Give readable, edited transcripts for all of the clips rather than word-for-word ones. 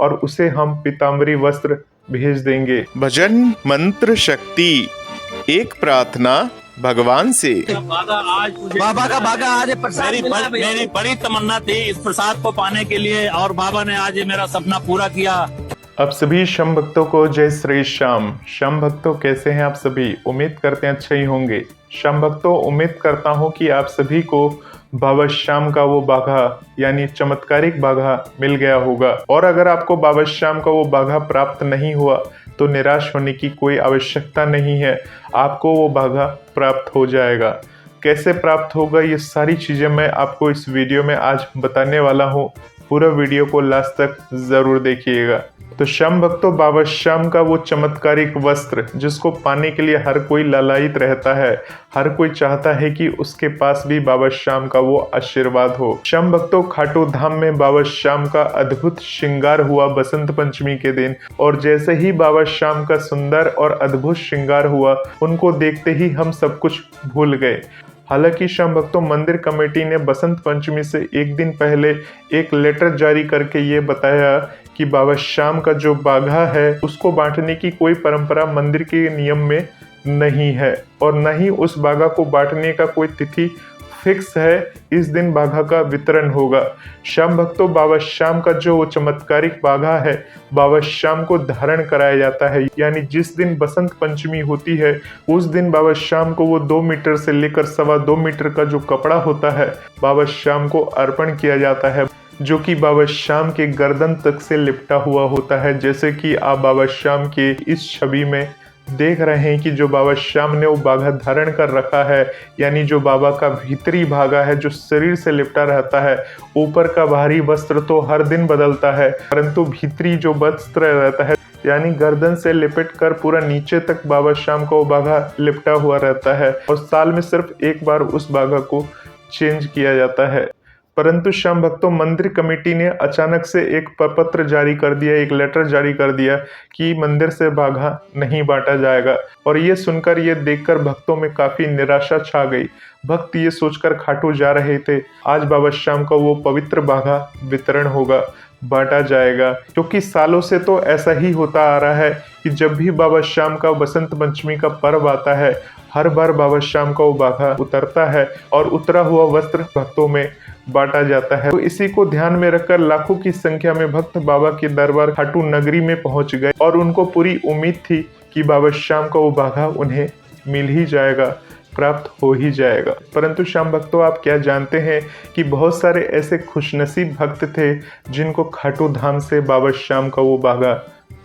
और उसे हम पीताम्बरी वस्त्र भेज देंगे। भजन मंत्र शक्ति, एक प्रार्थना भगवान से। बाबा का भागा आज प्रसाद मेरी बड़ी तमन्ना थी इस प्रसाद को पाने के लिए, और बाबा ने आज ये मेरा सपना पूरा किया। अब सभी श्याम भक्तों को जय श्री श्याम। श्याम भक्तों कैसे हैं आप सभी? उम्मीद करते हैं अच्छे ही होंगे। श्याम भक्तों, उम्मीद करता हूं कि आप सभी को बाबा श्याम का वो बाघा यानी चमत्कारिक बाघा मिल गया होगा। और अगर आपको बाबा श्याम का वो बाघा प्राप्त नहीं हुआ तो निराश होने की कोई आवश्यकता नहीं है, आपको वो बाघा प्राप्त हो जाएगा। कैसे प्राप्त होगा ये सारी चीजें मैं आपको इस वीडियो में आज बताने वाला हूँ। पूरा वीडियो को लास्ट तक जरूर देखिएगा। तो श्याम भक्तों, बाबा श्याम का वो चमत्कारिक वस्त्र जिसको पाने के लिए हर कोई लालायित रहता है, हर कोई चाहता है कि उसके पास भी बाबा श्याम का वो आशीर्वाद हो। श्याम भक्तों, खाटू धाम में बाबा श्याम का अद्भुत श्रृंगार हुआ बसंत पंचमी के दिन, और जैसे ही बाबा श्याम का सुंदर और अद्भुत श्रृंगार हुआ, उनको देखते ही हम सब कुछ भूल गए। हालांकि श्याम भक्तों, मंदिर कमेटी ने बसंत पंचमी से एक दिन पहले एक लेटर जारी करके ये बताया कि बाबा श्याम का जो बाघा है उसको बांटने की कोई परंपरा मंदिर के नियम में नहीं है, और न ही उस बाघा को बांटने का कोई तिथि फिक्स है। इस दिन बाघा का वितरण होगा। श्याम भक्तों, बाबा श्याम का जो चमत्कारिक बाघा है, बाबा श्याम को धारण कराया जाता है, यानी जिस दिन बसंत पंचमी होती है उस दिन बाबा श्याम को वो 2 मीटर से लेकर 2.25 मीटर का जो कपड़ा होता है बाबा श्याम को अर्पण किया जाता है, जो कि बाबा श्याम के गर्दन तक से लिपटा हुआ होता है। जैसे कि आप बाबा श्याम के इस छवि में देख रहे हैं कि जो बाबा श्याम ने वो बाघा धारण कर रखा है, यानी जो बाबा का भीतरी भागा है जो शरीर से लिपटा रहता है। ऊपर का बाहरी वस्त्र तो हर दिन बदलता है, परंतु भीतरी जो वस्त्र रहता है यानी गर्दन से लिपट कर पूरा नीचे तक बाबा श्याम का वो बाघा लिपटा हुआ रहता है, और साल में सिर्फ एक बार उस बाघा को चेंज किया जाता है। परंतु श्याम भक्तों, मंदिर कमेटी ने अचानक से एक पत्र जारी कर दिया, एक लेटर जारी कर दिया कि मंदिर से बाघा नहीं बांटा जाएगा। और ये सुनकर, ये देखकर भक्तों में काफी निराशा छा गई। भक्त ये सोचकर खाटू जा रहे थे आज बाबा श्याम का वो पवित्र बाघा वितरण होगा, बांटा जाएगा। क्योंकि सालों से तो ऐसा ही होता आ रहा है कि जब भी बाबा श्याम का बसंत पंचमी का पर्व आता है, हर बार बाबा श्याम का वो बाघा उतरता है और उतरा हुआ वस्त्र भक्तों में बांटा जाता है। तो इसी को ध्यान में रखकर लाखों की संख्या में भक्त बाबा के दरबार खाटू नगरी में पहुंच गए, और उनको पूरी उम्मीद थी कि बाबा श्याम का वो बाघा उन्हें मिल ही जाएगा, प्राप्त हो ही जाएगा। परंतु श्याम भक्तों, आप क्या जानते हैं कि बहुत सारे ऐसे खुशनसीब भक्त थे जिनको खाटू धाम से बाबा श्याम का वो बाघा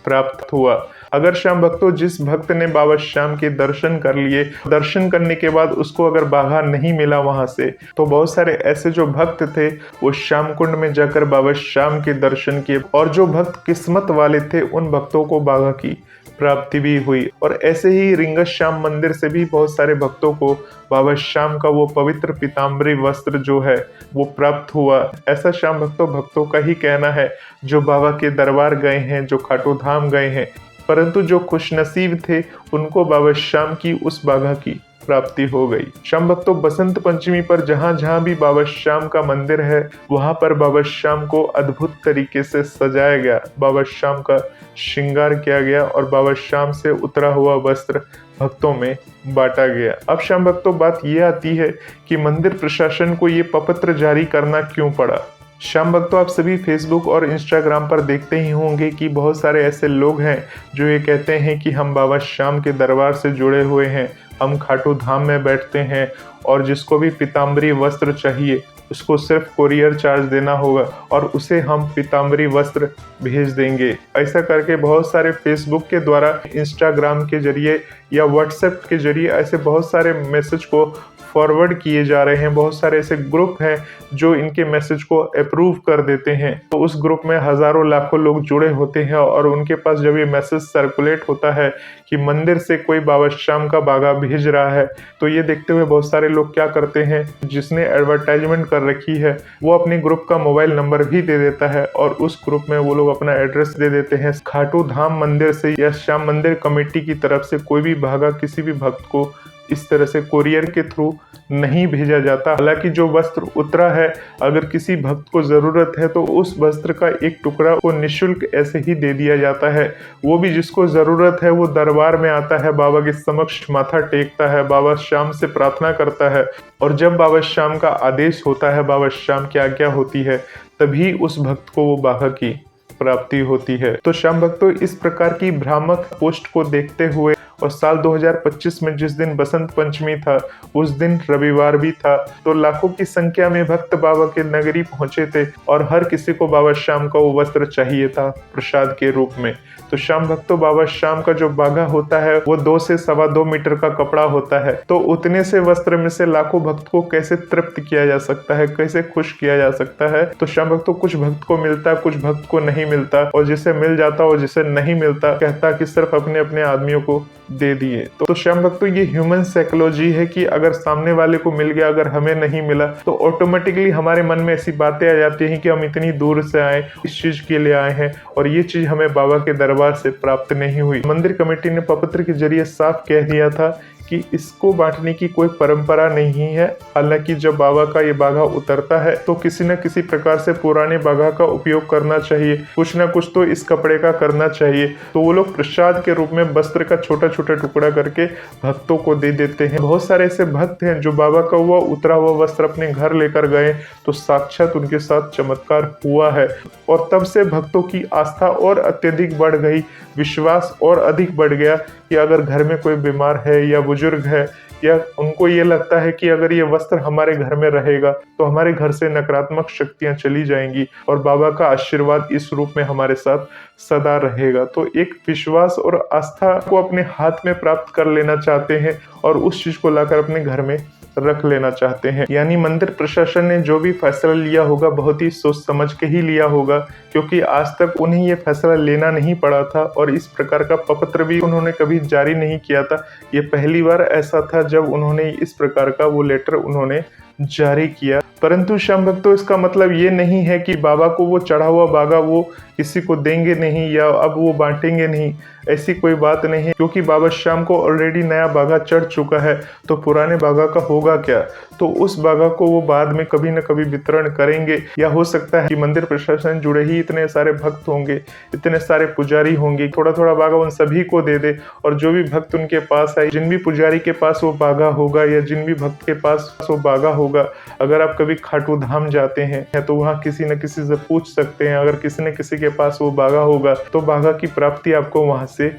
प्राप्त हुआ। अगर श्याम भक्तों, जिस भक्त ने बाबा श्याम के दर्शन कर लिए, दर्शन करने के बाद उसको अगर बाघा नहीं मिला वहां से, तो बहुत सारे ऐसे जो भक्त थे वो श्याम कुंड में जाकर बाबा श्याम के दर्शन किए, और जो भक्त किस्मत वाले थे उन भक्तों को बाघा की प्राप्ति भी हुई। और ऐसे ही रिंगस श्याम मंदिर से भी बहुत सारे भक्तों को बाबा श्याम का वो पवित्र पीताम्बरी वस्त्र जो है वो प्राप्त हुआ। ऐसा श्याम भक्तों का ही कहना है जो बाबा के दरबार गए हैं, जो खाटू धाम गए हैं। परंतु जो खुशनसीब थे उनको बाबा श्याम की उस बाघा की प्राप्ति हो गई। श्याम भक्तों, बसंत पंचमी पर जहां जहां भी बाबा श्याम का मंदिर है वहां पर बाबा श्याम को अद्भुत तरीके से सजाया गया, बाबा श्याम का श्रृंगार किया गया, और बाबा श्याम से उतरा हुआ वस्त्र भक्तों में बांटा गया। अब श्याम भक्तों, बात ये आती है कि मंदिर प्रशासन को ये पत्र जारी करना क्यों पड़ा। श्याम भक्तों, आप सभी फेसबुक और इंस्टाग्राम पर देखते ही होंगे कि बहुत सारे ऐसे लोग हैं जो ये कहते हैं कि हम बाबा श्याम के दरबार से जुड़े हुए हैं, हम खाटू धाम में बैठते हैं, और जिसको भी पीताम्बरी वस्त्र चाहिए उसको सिर्फ कोरियर चार्ज देना होगा और उसे हम पीताम्बरी वस्त्र भेज देंगे। ऐसा करके बहुत सारे फेसबुक के द्वारा, इंस्टाग्राम के जरिए या व्हाट्सएप के जरिए ऐसे बहुत सारे मैसेज को फॉरवर्ड किए जा रहे हैं। बहुत सारे ऐसे ग्रुप हैं जो इनके मैसेज को अप्रूव कर देते हैं। तो उस ग्रुप में हजारों लाखों लोग जुड़े होते हैं, और उनके पास जब ये मैसेज सर्कुलेट होता है कि मंदिर से कोई बाबा श्याम का बाघा भेज रहा है, तो ये देखते हुए बहुत सारे लोग क्या करते हैं, जिसने एडवर्टाइजमेंट कर रखी है वो अपने ग्रुप का मोबाइल नंबर भी दे देता है, और उस ग्रुप में वो लोग अपना एड्रेस दे देते हैं। खाटू धाम मंदिर से या श्याम मंदिर कमेटी की तरफ से कोई भी बाघा किसी भी भक्त को इस तरह से कोरियर के थ्रू नहीं भेजा जाता। हालांकि जो वस्त्र उतरा है, अगर किसी भक्त को जरूरत है तो उस वस्त्र का एक टुकड़ा को निःशुल्क ऐसे ही दे दिया जाता है। वो भी जिसको जरूरत है वो दरबार में आता है, बाबा के समक्ष माथा टेकता है, बाबा श्याम से प्रार्थना करता है, और जब बाबा श्याम का आदेश होता है, बाबा श्याम की आज्ञा होती है, तभी उस भक्त को वो बाघा की प्राप्ति होती है। तो श्याम भक्तों, इस प्रकार की भ्रामक पोस्ट को देखते हुए और साल 2025 में जिस दिन बसंत पंचमी था, उस दिन रविवार भी था, तो लाखों की संख्या में भक्त बाबा के नगरी पहुंचे थे और हर किसी को बाबा श्याम का वो वस्त्र चाहिए था प्रसाद के रूप में। तो श्याम भक्तों, बाबा श्याम का जो बाघा होता है वो 2 से 2.25 मीटर का कपड़ा होता है। तो उतने से वस्त्र में से लाखों भक्त को कैसे तृप्त किया जा सकता है, कैसे खुश किया जा सकता है? तो श्याम भक्तों, कुछ भक्त को मिलता, कुछ भक्त को नहीं मिलता, और जिसे मिल जाता और जिसे नहीं मिलता कहता कि सिर्फ अपने अपने आदमियों को दे दिए। तो श्याम भक्तों, ये ह्यूमन साइकोलॉजी है कि अगर सामने वाले को मिल गया, अगर हमें नहीं मिला, तो ऑटोमेटिकली हमारे मन में ऐसी बातें आ जाती हैं कि हम इतनी दूर से आए, इस चीज के लिए आए हैं और ये चीज हमें बाबा के दरबार से प्राप्त नहीं हुई। मंदिर कमेटी ने पत्र के जरिए साफ कह दिया था कि इसको बांटने की कोई परंपरा नहीं है। हालांकि जब बाबा का ये बाघा उतरता है तो किसी न किसी प्रकार से पुराने बाघा का उपयोग करना चाहिए, कुछ ना कुछ तो इस कपड़े का करना चाहिए। तो वो लोग प्रसाद के रूप में वस्त्र का छोटा छोटा टुकड़ा करके भक्तों को दे देते हैं। बहुत सारे ऐसे भक्त हैं जो बाबा का हुआ उतरा हुआ वस्त्र अपने घर लेकर गए तो साक्षात उनके साथ चमत्कार हुआ है, और तब से भक्तों की आस्था और अत्यधिक बढ़ गई, विश्वास और अधिक बढ़ गया कि अगर घर में कोई बीमार है या बुजुर्ग है, या उनको ये लगता है कि अगर ये वस्त्र हमारे घर में रहेगा तो हमारे घर से नकारात्मक शक्तियां चली जाएंगी और बाबा का आशीर्वाद इस रूप में हमारे साथ सदा रहेगा। तो एक विश्वास और आस्था को अपने हाथ में प्राप्त कर लेना चाहते हैं और उस चीज को लाकर अपने घर में रख लेना चाहते हैं। यानी मंदिर प्रशासन ने जो भी फैसला लिया होगा बहुत ही सोच समझ के ही लिया होगा, क्योंकि आज तक उन्हें ये फैसला लेना नहीं पड़ा था और इस प्रकार का पत्र भी उन्होंने कभी जारी नहीं किया था। ये पहली बार ऐसा था जब उन्होंने इस प्रकार का वो लेटर उन्होंने जारी किया। परंतु श्याम भक्तों, इसका मतलब ये नहीं है कि बाबा को वो चढ़ा हुआ बाघा वो किसी को देंगे नहीं या अब वो बांटेंगे नहीं, ऐसी कोई बात नहीं है, क्योंकि बाबा श्याम को ऑलरेडी नया बाघा चढ़ चुका है। तो पुराने बाघा का होगा क्या? तो उस बाघा को वो बाद में कभी न कभी वितरण करेंगे, या हो सकता है कि मंदिर प्रशासन जुड़े ही इतने सारे भक्त होंगे, इतने सारे पुजारी होंगे, थोड़ा थोड़ा बाघा उन सभी को दे दे, और जो भी भक्त उनके पास आए, जिन भी पुजारी के पास वो बाघा होगा या जिन भी भक्त के पास वो बाघा होगा, अगर आप कभी खाटू धाम जाते हैं तो वहाँ किसी न किसी से पूछ सकते हैं, अगर किसी न किसी के पास वो बाघा होगा तो बाघा की प्राप्ति आपको वहां से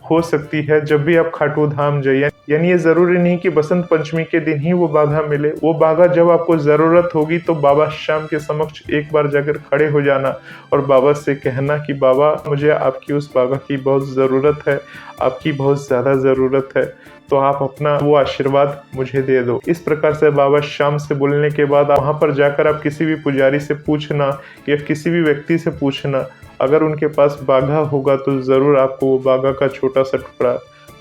हो सकती है जब भी आप खाटू धाम जाइए। यानी ये जरूरी नहीं कि बसंत पंचमी के दिन ही वो बाघा मिले, वो बाघा जब आपको जरूरत होगी तो बाबा श्याम के समक्ष एक बार जाकर खड़े हो जाना और बाबा से कहना कि बाबा, मुझे आपकी उस बाघा की बहुत जरूरत है, आपकी बहुत ज्यादा जरूरत है, तो आप अपना वो आशीर्वाद मुझे दे दो। इस प्रकार से बाबा श्याम से बोलने के बाद वहां पर जाकर आप किसी भी पुजारी से पूछना या किसी भी व्यक्ति से पूछना, अगर उनके पास बाघा होगा तो जरूर आपको वो बाघा का छोटा सा टुकड़ा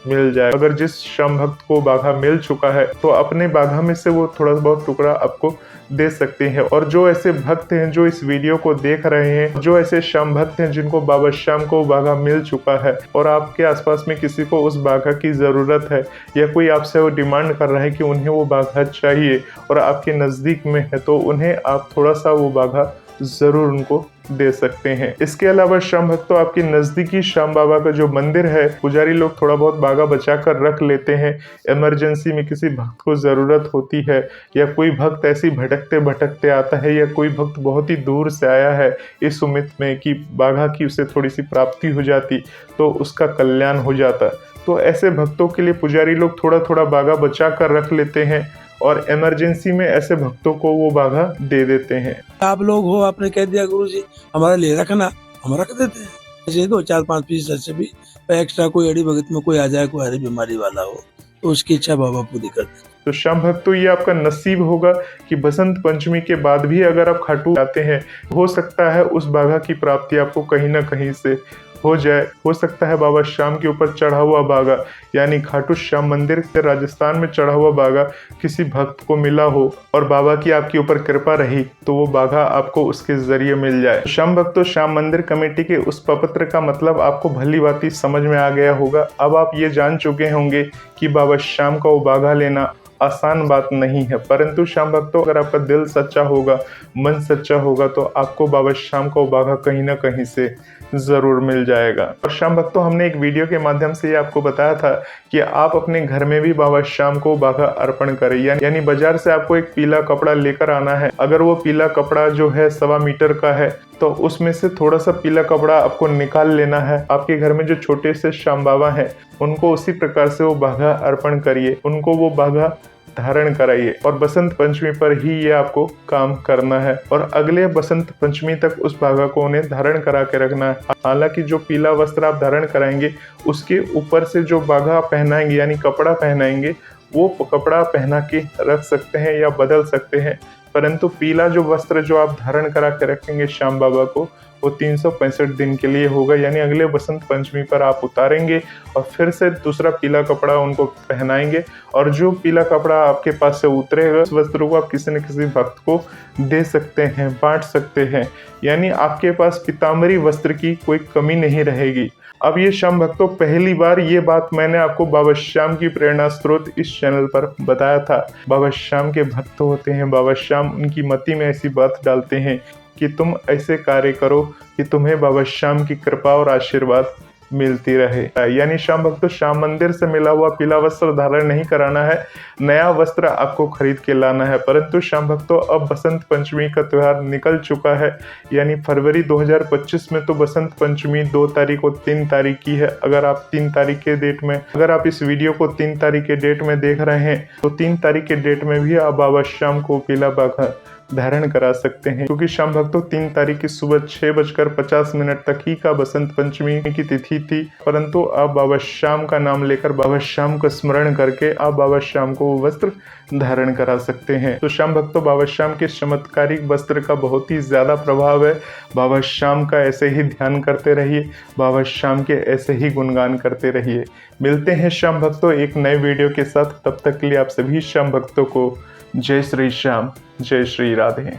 मिल जाए। अगर जिस श्याम भक्त को बाघा मिल चुका है तो अपने बाघा में से वो थोड़ा बहुत टुकड़ा आपको दे सकते हैं। और जो ऐसे भक्त हैं जो इस वीडियो को देख रहे हैं, जो ऐसे श्याम भक्त हैं जिनको बाबा श्याम को बाघा मिल चुका है और आपके आसपास में किसी को उस बाघा की जरूरत है, या कोई आपसे वो डिमांड कर रहा है कि उन्हें वो बाघा चाहिए और आपके नजदीक में है, तो उन्हें आप थोड़ा सा वो बाघा जरूर उनको दे सकते हैं। इसके अलावा श्याम भक्तों, आपके नजदीकी श्याम बाबा का जो मंदिर है, पुजारी लोग थोड़ा बहुत बाघा बचा कर रख लेते हैं। इमरजेंसी में किसी भक्त को जरूरत होती है, या कोई भक्त ऐसी भटकते भटकते आता है, या कोई भक्त बहुत ही दूर से आया है इस उम्मीद में कि बाघा की उसे थोड़ी सी प्राप्ति हो जाती तो उसका कल्याण हो जाता, तो ऐसे भक्तों के लिए पुजारी लोग थोड़ा थोड़ा बाघा बचा कर रख लेते हैं और इमरजेंसी में ऐसे भक्तों को वो बाघा दे देते हैं। आप लोग हो, आपने कह दिया गुरु जी हमारा ले रखना, हम रख देते हैं। ऐसे 2-4-5 पीस ऐसे भी एक्स्ट्रा, कोई अड़ी भगत में कोई आ जाए, कोई हरी बीमारी वाला हो तो उसकी इच्छा बाबा पूरी कर देते। तो श्याम भक्तों, ये आपका नसीब होगा कि बसंत पंचमी के बाद भी अगर आप खाटू जाते हैं, हो सकता है उस बाघा की प्राप्ति आपको कहीं ना कहीं से हो जाए। हो सकता है बाबा श्याम के ऊपर चढ़ा हुआ बागा यानी खाटू श्याम मंदिर से राजस्थान में चढ़ा हुआ बागा किसी भक्त को मिला हो और बाबा की आपके ऊपर कृपा रही तो वो बागा आपको उसके जरिए मिल जाए। श्याम भक्तों, श्याम मंदिर कमेटी के उस पवित्र का मतलब आपको भली भांति समझ में आ गया होगा। अब आप ये जान चुके होंगे कि बाबा श्याम का वो बागा लेना आसान बात नहीं है, परंतु श्याम भक्तों अगर आपका दिल सच्चा होगा, मन सच्चा होगा तो आपको बाबा श्याम का वो बागा कहीं ना कहीं से जरूर मिल जाएगा। और श्याम भक्तों, हमने एक वीडियो के माध्यम से ये आपको बताया था कि आप अपने घर में भी बाबा श्याम को बागा अर्पण करें, यानी बाजार से आपको एक पीला कपड़ा लेकर आना है। अगर वो पीला कपड़ा जो है 1.25 मीटर का है तो उसमें से थोड़ा सा पीला कपड़ा आपको निकाल लेना है। आपके घर में जो छोटे से श्याम बाबा हैं उनको उसी प्रकार से वो बागा अर्पण करिए, उनको वो बागा धारण कराइए और बसंत पंचमी पर ही ये आपको काम करना है और अगले बसंत पंचमी तक उस बागा को उन्हें धारण करा के रखना है। हालांकि जो पीला वस्त्र आप धारण कराएंगे उसके ऊपर से जो बागा पहनाएंगे यानी कपड़ा पहनाएंगे वो कपड़ा पहना के रख सकते हैं या बदल सकते हैं, परंतु पीला जो वस्त्र जो आप धारण करा के रखेंगे श्याम बाबा को वो 365 दिन के लिए होगा, यानी अगले बसंत पंचमी पर आप उतारेंगे और फिर से दूसरा पीला कपड़ा उनको पहनाएंगे और जो पीला कपड़ा आपके पास से उतरेगा उस वस्त्र को आप किसी न किसी भक्त को दे सकते हैं, बांट सकते हैं, यानी आपके पास पीताम्बरी वस्त्र की कोई कमी नहीं रहेगी। अब ये श्याम भक्तों, पहली बार ये बात मैंने आपको बाबा श्याम की प्रेरणा स्रोत इस चैनल पर बताया था। बाबा श्याम के भक्त होते हैं, बाबा श्याम उनकी मति में ऐसी बात डालते हैं कि तुम ऐसे कार्य करो कि तुम्हें बाबा श्याम की कृपा और आशीर्वाद मिलती रहे। यानी श्याम भक्तों, श्याम मंदिर से मिला हुआ पीला वस्त्र धारण नहीं कराना है, नया वस्त्र आपको खरीद के लाना है। परंतु श्याम भक्तों, अब बसंत पंचमी का त्योहार निकल चुका है, यानी फरवरी 2025 में तो बसंत पंचमी 2 तारीख और 3 तारीख की है। अगर आप 3 तारीख के डेट में, अगर आप इस वीडियो को 3 तारीख के डेट में देख रहे हैं तो 3 तारीख के डेट में भी आप बाबा श्याम को पीला बागा धारण करा सकते हैं, क्योंकि श्याम भक्तों 3 तारीख की सुबह 6:50 तक ही का बसंत पंचमी की तिथि थी, परंतु आप बाबा श्याम का नाम लेकर बाबा श्याम को स्मरण करके आप बाबा श्याम को वस्त्र धारण करा सकते हैं। तो श्याम भक्तों, बाबा श्याम के चमत्कारिक वस्त्र का बहुत ही ज्यादा प्रभाव है। बाबा श्याम का ऐसे ही ध्यान करते रहिए, बाबा श्याम के ऐसे ही गुणगान करते रहिए। मिलते हैं श्याम भक्तों एक नए वीडियो के साथ, तब तक के लिए आप सभी श्याम भक्तों को जय श्री श्याम, जय श्री राधे।